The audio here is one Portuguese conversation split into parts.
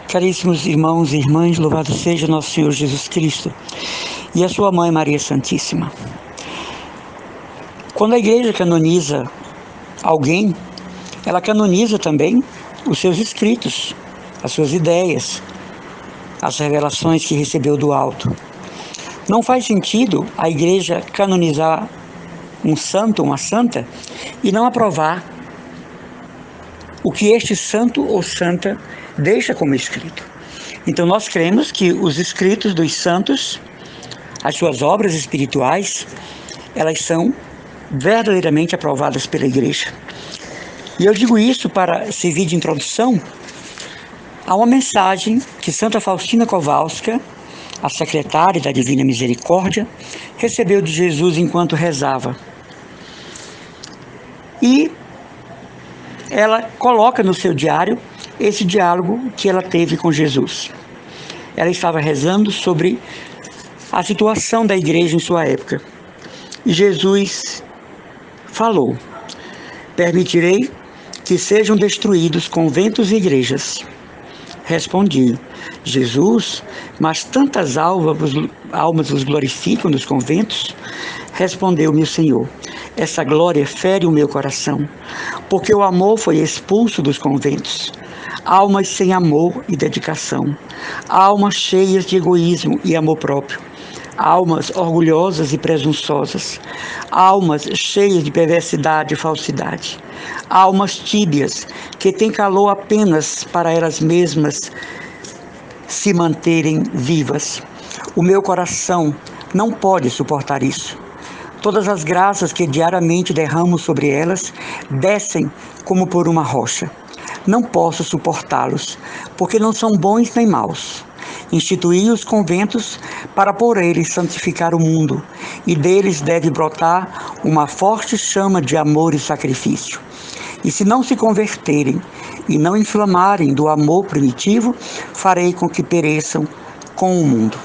Caríssimos irmãos e irmãs, louvado seja nosso Senhor Jesus Cristo e a sua Mãe Maria Santíssima. Quando a Igreja canoniza alguém, ela canoniza também os seus escritos, as suas ideias, as revelações que recebeu do alto. Não faz sentido a Igreja canonizar um santo, uma santa, e não aprovar o que este santo ou santa deixa como escrito. Então nós cremos que os escritos dos santos, as suas obras espirituais, elas são verdadeiramente aprovadas pela Igreja. E eu digo isso para servir de introdução a uma mensagem que Santa Faustina Kowalska, a secretária da Divina Misericórdia, recebeu de Jesus enquanto rezava. E ela coloca no seu diário esse diálogo que ela teve com Jesus. Ela estava rezando sobre a situação da igreja em sua época. E Jesus falou: permitirei que sejam destruídos conventos e igrejas. Respondi: Jesus, mas tantas almas os glorificam nos conventos? Respondeu-me o Senhor: essa glória fere o meu coração, porque o amor foi expulso dos conventos. Almas sem amor e dedicação, almas cheias de egoísmo e amor próprio, almas orgulhosas e presunçosas, almas cheias de perversidade e falsidade, almas tíbias que têm calor apenas para elas mesmas se manterem vivas. O meu coração não pode suportar isso. Todas as graças que diariamente derramo sobre elas descem como por uma rocha. Não posso suportá-los, porque não são bons nem maus. Instituí os conventos para por eles santificar o mundo, e deles deve brotar uma forte chama de amor e sacrifício. E se não se converterem e não inflamarem do amor primitivo, farei com que pereçam com o mundo.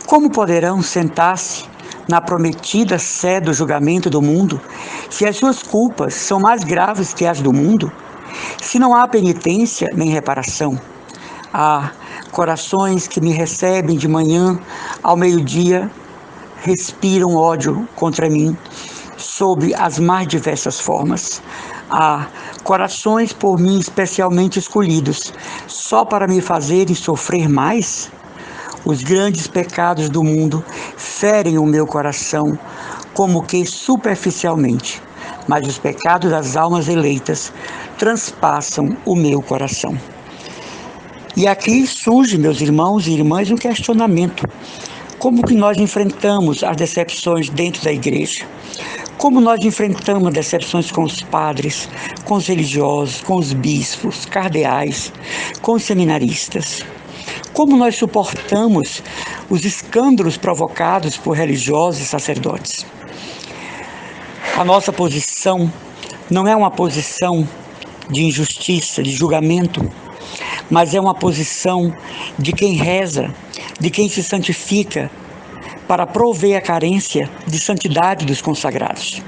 Como poderão sentar-se na prometida sé do julgamento do mundo, se as suas culpas são mais graves que as do mundo? Se não há penitência nem reparação? Corações que me recebem de manhã ao meio-dia respiram ódio contra mim, sob as mais diversas formas. Corações por mim especialmente escolhidos, só para me fazerem sofrer mais? Os grandes pecados do mundo ferem o meu coração, como que superficialmente, mas os pecados das almas eleitas transpassam o meu coração. E aqui surge, meus irmãos e irmãs, um questionamento. Como que nós enfrentamos as decepções dentro da igreja? Como nós enfrentamos as decepções com os padres, com os religiosos, com os bispos, cardeais, com os seminaristas? Como nós suportamos os escândalos provocados por religiosos e sacerdotes? A nossa posição não é uma posição de injustiça, de julgamento, mas é uma posição de quem reza, de quem se santifica, para prover a carência de santidade dos consagrados.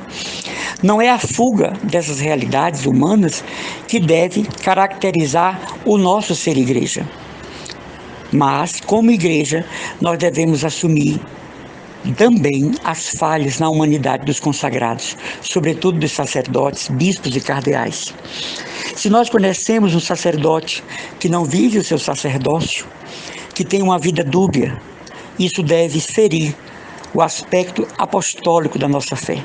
Não é a fuga dessas realidades humanas que deve caracterizar o nosso ser igreja. Mas, como igreja, nós devemos assumir também as falhas na humanidade dos consagrados, sobretudo dos sacerdotes, bispos e cardeais. Se nós conhecemos um sacerdote que não vive o seu sacerdócio, que tem uma vida dúbia, isso deve ferir o aspecto apostólico da nossa fé.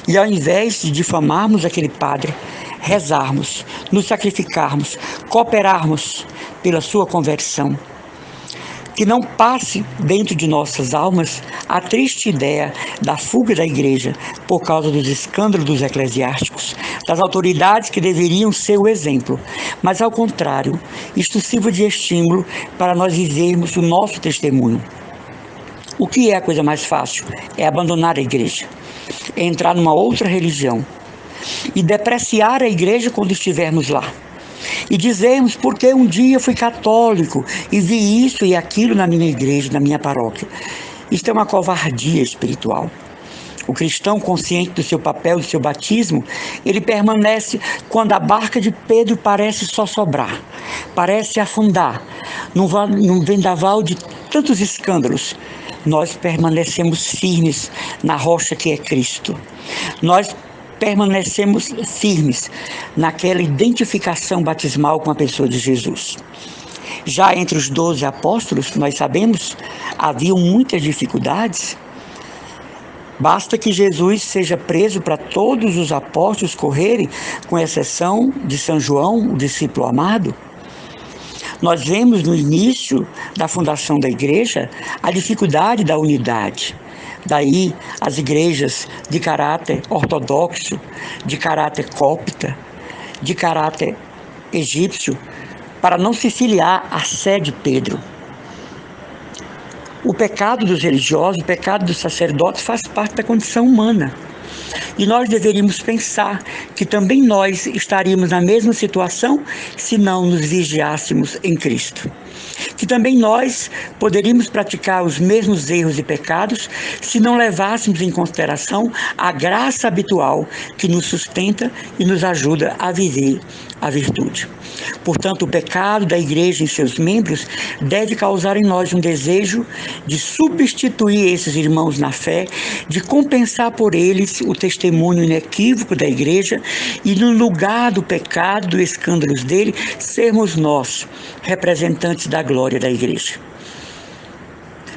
E ao invés de difamarmos aquele padre, rezarmos, nos sacrificarmos, cooperarmos pela sua conversão. Que não passe dentro de nossas almas a triste ideia da fuga da igreja por causa dos escândalos dos eclesiásticos, das autoridades que deveriam ser o exemplo, mas ao contrário, isto sirva de estímulo para nós vivermos o nosso testemunho. O que é a coisa mais fácil? É abandonar a igreja, é entrar numa outra religião e depreciar a igreja quando estivermos lá. E dizemos porque um dia fui católico e vi isso e aquilo na minha igreja, na minha paróquia. Isto é uma covardia espiritual. O cristão, consciente do seu papel, do seu batismo, ele permanece quando a barca de Pedro parece só sobrar, parece afundar, num vendaval de tantos escândalos, nós permanecemos firmes na rocha que é Cristo. Nós permanecemos firmes naquela identificação batismal com a pessoa de Jesus. Já entre os 12 apóstolos, nós sabemos, haviam muitas dificuldades. Basta que Jesus seja preso para todos os apóstolos correrem, com exceção de São João, o discípulo amado. Nós vemos no início da fundação da igreja a dificuldade da unidade. Daí as igrejas de caráter ortodoxo, de caráter cópita, de caráter egípcio, para não se filiar à sé de Pedro. O pecado dos religiosos, o pecado dos sacerdotes faz parte da condição humana. E nós deveríamos pensar que também nós estaríamos na mesma situação se não nos vigiássemos em Cristo. Que também nós poderíamos praticar os mesmos erros e pecados se não levássemos em consideração a graça habitual que nos sustenta e nos ajuda a viver a virtude. Portanto, o pecado da igreja em seus membros deve causar em nós um desejo de substituir esses irmãos na fé, de compensar por eles o testemunho inequívoco da igreja e, no lugar do pecado, dos escândalos dele, sermos nós, representantes da glória da igreja.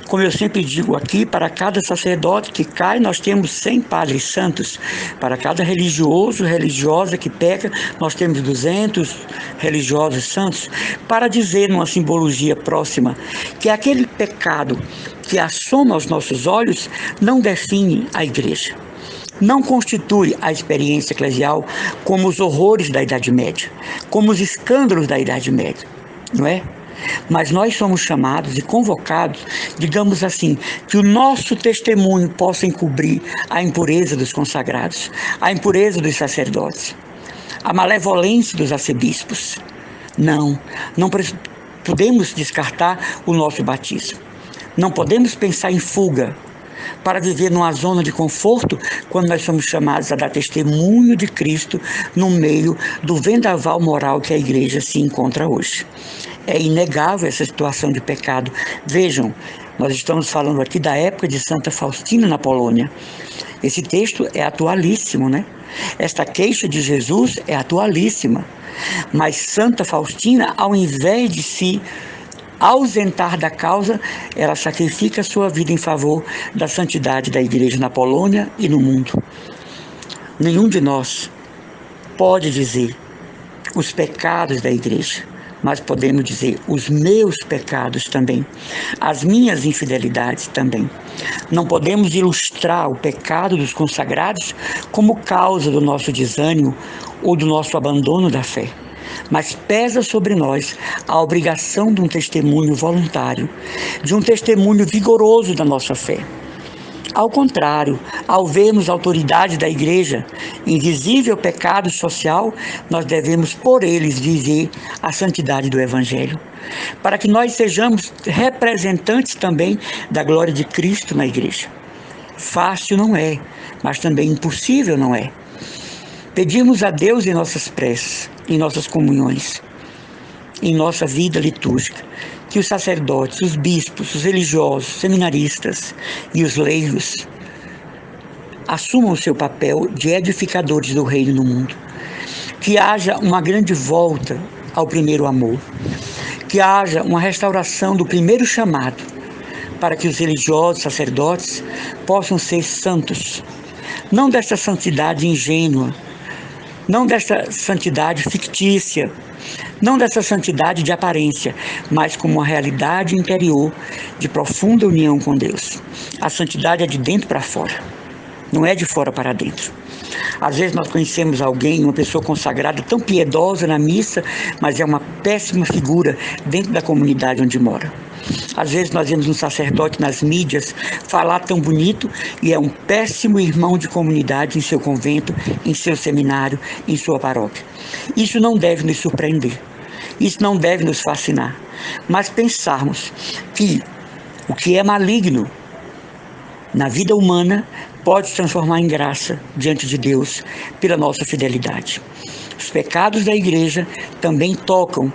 Como eu sempre digo aqui, para cada sacerdote que cai, nós temos 100 padres santos. Para cada religioso, religiosa que peca, nós temos 200 religiosos santos. Para dizer, numa simbologia próxima, que aquele pecado que assoma aos nossos olhos não define a igreja. Não constitui a experiência eclesial como os horrores da Idade Média, como os escândalos da Idade Média, não é? Mas nós somos chamados e convocados, digamos assim, que o nosso testemunho possa encobrir a impureza dos consagrados, a impureza dos sacerdotes, a malevolência dos arcebispos. Não podemos descartar o nosso batismo. Não podemos pensar em fuga para viver numa zona de conforto quando nós somos chamados a dar testemunho de Cristo no meio do vendaval moral que a igreja se encontra hoje. É inegável essa situação de pecado. Vejam, nós estamos falando aqui da época de Santa Faustina na Polônia. Esse texto é atualíssimo, né? Esta queixa de Jesus é atualíssima. Mas Santa Faustina, ao invés de se ausentar da causa, ela sacrifica a sua vida em favor da santidade da igreja na Polônia e no mundo. Nenhum de nós pode dizer os pecados da igreja, mas podemos dizer os meus pecados também, as minhas infidelidades também. Não podemos ilustrar o pecado dos consagrados como causa do nosso desânimo ou do nosso abandono da fé, mas pesa sobre nós a obrigação de um testemunho voluntário, de um testemunho vigoroso da nossa fé. Ao contrário, ao vermos a autoridade da igreja, invisível pecado social, nós devemos por eles viver a santidade do Evangelho, para que nós sejamos representantes também da glória de Cristo na igreja. Fácil não é, mas também impossível não é. Pedimos a Deus em nossas preces, em nossas comunhões, em nossa vida litúrgica, que os sacerdotes, os bispos, os religiosos, os seminaristas e os leigos assumam o seu papel de edificadores do reino no mundo. Que haja uma grande volta ao primeiro amor. Que haja uma restauração do primeiro chamado, para que os religiosos, sacerdotes, possam ser santos. Não dessa santidade ingênua, não dessa santidade fictícia, não dessa santidade de aparência, mas como uma realidade interior de profunda união com Deus. A santidade é de dentro para fora, não é de fora para dentro. Às vezes nós conhecemos alguém, uma pessoa consagrada, tão piedosa na missa, mas é uma péssima figura dentro da comunidade onde mora. Às vezes nós vemos um sacerdote nas mídias falar tão bonito e é um péssimo irmão de comunidade em seu convento, em seu seminário, em sua paróquia. Isso não deve nos surpreender, isso não deve nos fascinar, mas pensarmos que o que é maligno na vida humana pode se transformar em graça diante de Deus pela nossa fidelidade. Os pecados da igreja também tocam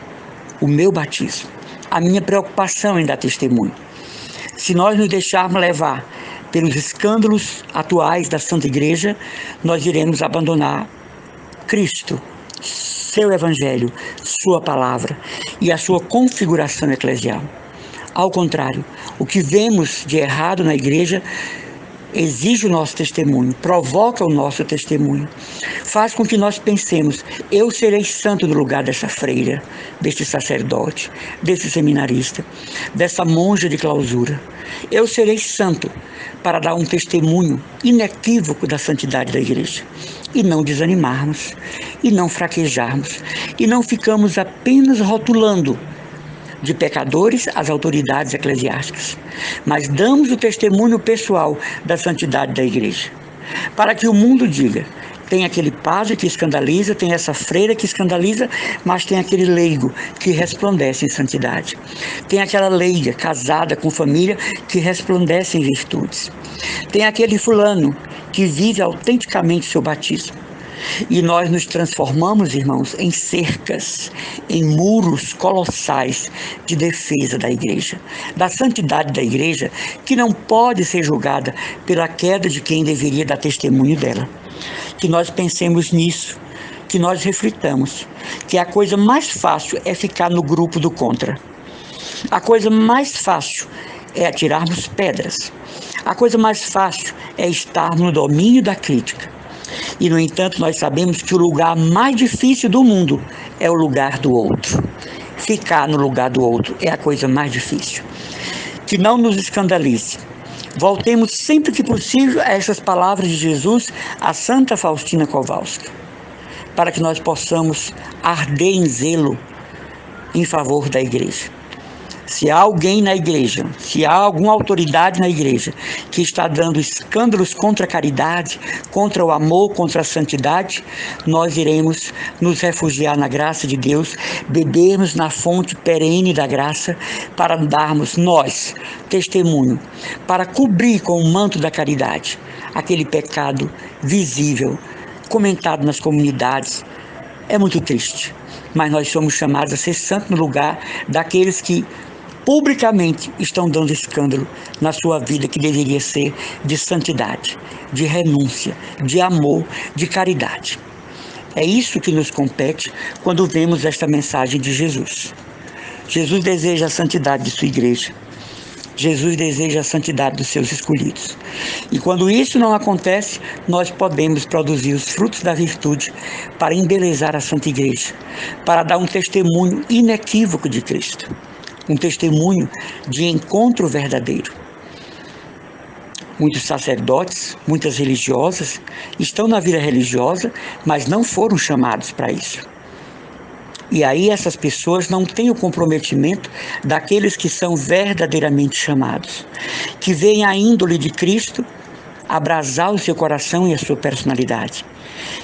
o meu batismo, a minha preocupação em dar testemunho. Se nós nos deixarmos levar pelos escândalos atuais da Santa Igreja, nós iremos abandonar Cristo, seu Evangelho, sua palavra e a sua configuração eclesial. Ao contrário, o que vemos de errado na igreja exige o nosso testemunho, provoca o nosso testemunho, faz com que nós pensemos: eu serei santo no lugar dessa freira, deste sacerdote, desse seminarista, dessa monja de clausura. Eu serei santo para dar um testemunho inequívoco da santidade da igreja. E não desanimarmos, e não fraquejarmos, e não ficamos apenas rotulando de pecadores as autoridades eclesiásticas, mas damos o testemunho pessoal da santidade da igreja, para que o mundo diga: tem aquele padre que escandaliza, tem essa freira que escandaliza, mas tem aquele leigo que resplandece em santidade. Tem aquela leiga casada com família que resplandece em virtudes. Tem aquele fulano que vive autenticamente seu batismo. E nós nos transformamos, irmãos, em cercas, em muros colossais de defesa da igreja, da santidade da igreja, que não pode ser julgada pela queda de quem deveria dar testemunho dela. Que nós pensemos nisso, que nós reflitamos, que a coisa mais fácil é ficar no grupo do contra. A coisa mais fácil é atirarmos pedras. A coisa mais fácil é estar no domínio da crítica. E, no entanto, nós sabemos que o lugar mais difícil do mundo é o lugar do outro. Ficar no lugar do outro é a coisa mais difícil. Que não nos escandalize. Voltemos sempre que possível a essas palavras de Jesus a Santa Faustina Kowalska, para que nós possamos arder em zelo em favor da igreja. Se há alguém na igreja, se há alguma autoridade na igreja que está dando escândalos contra a caridade, contra o amor, contra a santidade, nós iremos nos refugiar na graça de Deus, bebermos na fonte perene da graça, para darmos nós testemunho, para cobrir com o manto da caridade aquele pecado visível, comentado nas comunidades. É muito triste, mas nós somos chamados a ser santos no lugar daqueles que publicamente estão dando escândalo na sua vida, que deveria ser de santidade, de renúncia, de amor, de caridade. É isso que nos compete quando vemos esta mensagem de Jesus. Jesus deseja a santidade de sua igreja. Jesus deseja a santidade dos seus escolhidos. E quando isso não acontece, nós podemos produzir os frutos da virtude para embelezar a Santa Igreja, para dar um testemunho inequívoco de Cristo. Um testemunho de encontro verdadeiro. Muitos sacerdotes, muitas religiosas estão na vida religiosa, mas não foram chamados para isso. E aí essas pessoas não têm o comprometimento daqueles que são verdadeiramente chamados, que veem a índole de Cristo abrasar o seu coração e a sua personalidade.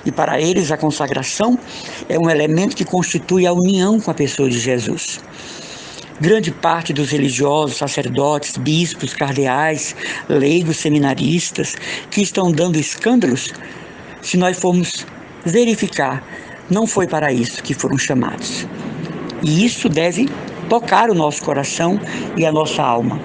E para eles a consagração é um elemento que constitui a união com a pessoa de Jesus. Grande parte dos religiosos, sacerdotes, bispos, cardeais, leigos, seminaristas, que estão dando escândalos, se nós formos verificar, não foi para isso que foram chamados. E isso deve tocar o nosso coração e a nossa alma.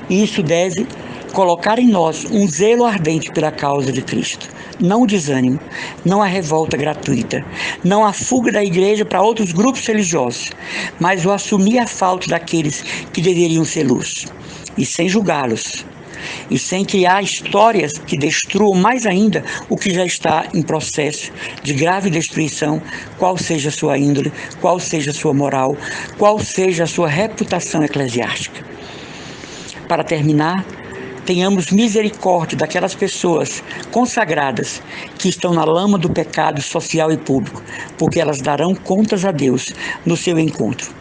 E isso deve colocar em nós um zelo ardente pela causa de Cristo. Não o desânimo, não a revolta gratuita, não a fuga da igreja para outros grupos religiosos, mas o assumir a falta daqueles que deveriam ser luz, e sem julgá-los, e sem criar histórias que destruam mais ainda o que já está em processo de grave destruição, qual seja a sua índole, qual seja a sua moral, qual seja a sua reputação eclesiástica. Para terminar, tenhamos misericórdia daquelas pessoas consagradas que estão na lama do pecado social e público, porque elas darão contas a Deus no seu encontro.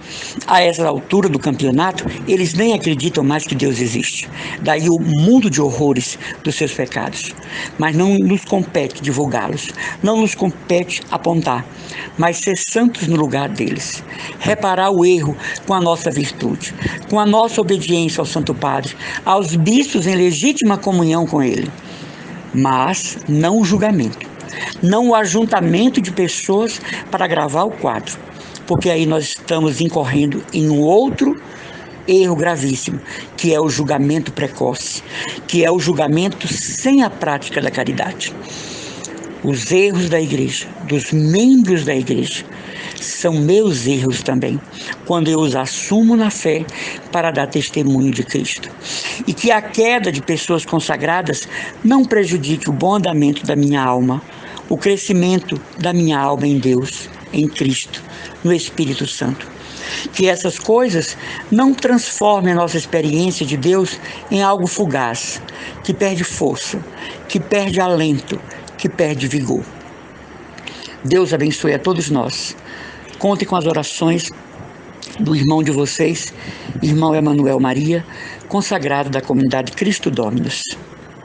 A essa altura do campeonato, eles nem acreditam mais que Deus existe. Daí o mundo de horrores dos seus pecados. Mas não nos compete divulgá-los, não nos compete apontar, mas ser santos no lugar deles. Reparar o erro com a nossa virtude, com a nossa obediência ao Santo Padre, aos bispos em legítima comunhão com ele. Mas não o julgamento, não o ajuntamento de pessoas para gravar o quadro, porque aí nós estamos incorrendo em um outro erro gravíssimo, que é o julgamento precoce, que é o julgamento sem a prática da caridade. Os erros da igreja, dos membros da igreja, são meus erros também, quando eu os assumo na fé para dar testemunho de Cristo. E que a queda de pessoas consagradas não prejudique o bom andamento da minha alma, o crescimento da minha alma em Deus, em Cristo, no Espírito Santo. Que essas coisas não transformem a nossa experiência de Deus em algo fugaz, que perde força, que perde alento, que perde vigor. Deus abençoe a todos nós. Contem com as orações do irmão de vocês, irmão Emanuel Maria, consagrado da comunidade Cristo Dominus.